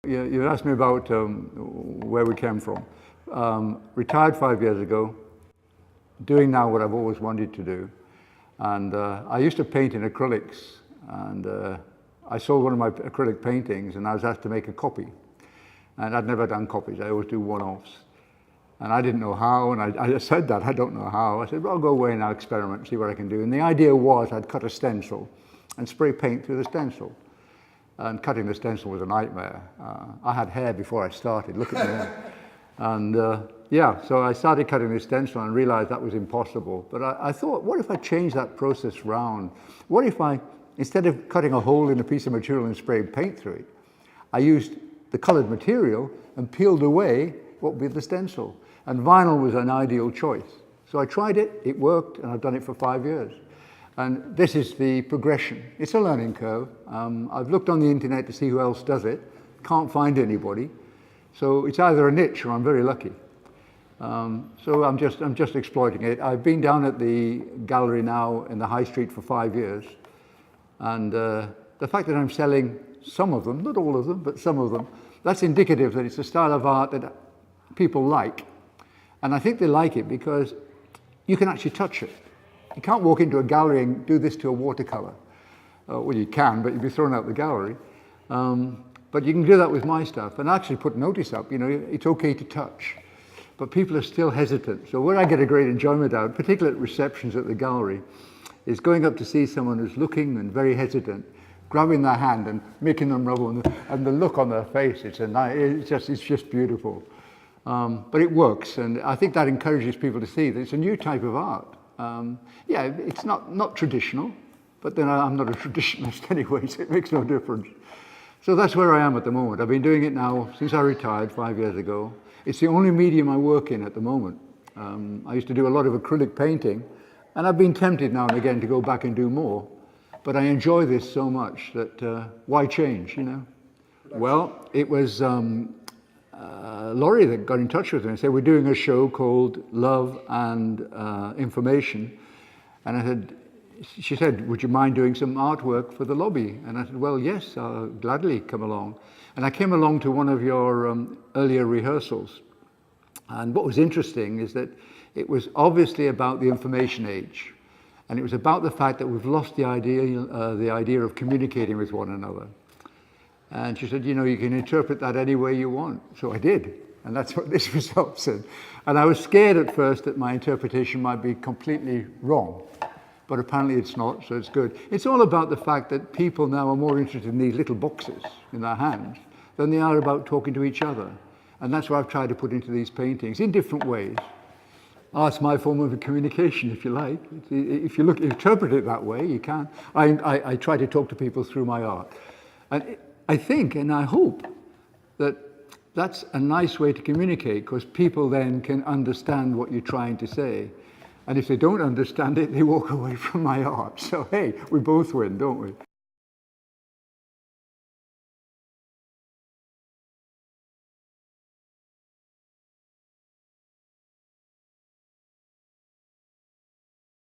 You asked me about where we came from. Retired 5 years ago, doing now what I've always wanted to do. And I used to paint in acrylics, and I sold one of my acrylic paintings and I was asked to make a copy. And I'd never done copies, I always do one-offs. And I didn't know how, and I just said that, I don't know how. I said, well, I'll go away and I'll experiment and see what I can do. And the idea was I'd cut a stencil and spray paint through the stencil. And cutting the stencil was a nightmare. I had hair before I started, look at me. And yeah, so I started cutting the stencil and realized that was impossible. But I thought, what if I changed that process round? What if I, instead of cutting a hole in a piece of material and spraying paint through it, I used the colored material and peeled away what would be the stencil. And vinyl was an ideal choice. So I tried it, it worked, and I've done it for 5 years. And this is the progression. It's a learning curve. I've looked on the internet to see who else does it. Can't find anybody. So it's either a niche or I'm very lucky. So I'm just exploiting it. I've been down at the gallery now in the High Street for 5 years. And the fact that I'm selling some of them, not all of them, but some of them, that's indicative that it's a style of art that people like. And I think they like it because you can actually touch it. You can't walk into a gallery and do this to a watercolor. Well, you can, but you'd be thrown out the gallery. But you can do that with my stuff. And I actually put notice up, you know, it's okay to touch. But people are still hesitant. So where I get a great enjoyment out, particularly at receptions at the gallery, is going up to see someone who's looking and very hesitant, grabbing their hand and making them rub on and the look on their face, it's just beautiful. But it works, and I think that encourages people to see that it's a new type of art. Yeah, it's not traditional, but then I'm not a traditionalist anyway, so it makes no difference. So that's where I am at the moment. I've been doing it now since I retired 5 years ago. It's the only medium I work in at the moment. I used to do a lot of acrylic painting, and I've been tempted now and again to go back and do more. But I enjoy this so much that why change, you know? Well, it was Laurie that got in touch with me and said, we're doing a show called Love and Information. And she said, would you mind doing some artwork for the lobby? And I said, well, yes, I'll gladly come along. And I came along to one of your earlier rehearsals. And what was interesting is that it was obviously about the information age. And it was about the fact that we've lost the idea of communicating with one another. And she said, you know, you can interpret that any way you want. So I did. And that's what this results in. And I was scared at first that my interpretation might be completely wrong. But apparently it's not, so it's good. It's all about the fact that people now are more interested in these little boxes in their hands than they are about talking to each other. And that's what I've tried to put into these paintings in different ways. Art's my form of communication, if you like. If you interpret it that way, you can. I try to talk to people through my art. And I think and I hope that that's a nice way to communicate, because people then can understand what you're trying to say. And if they don't understand it, they walk away from my art. So hey, we both win, don't we?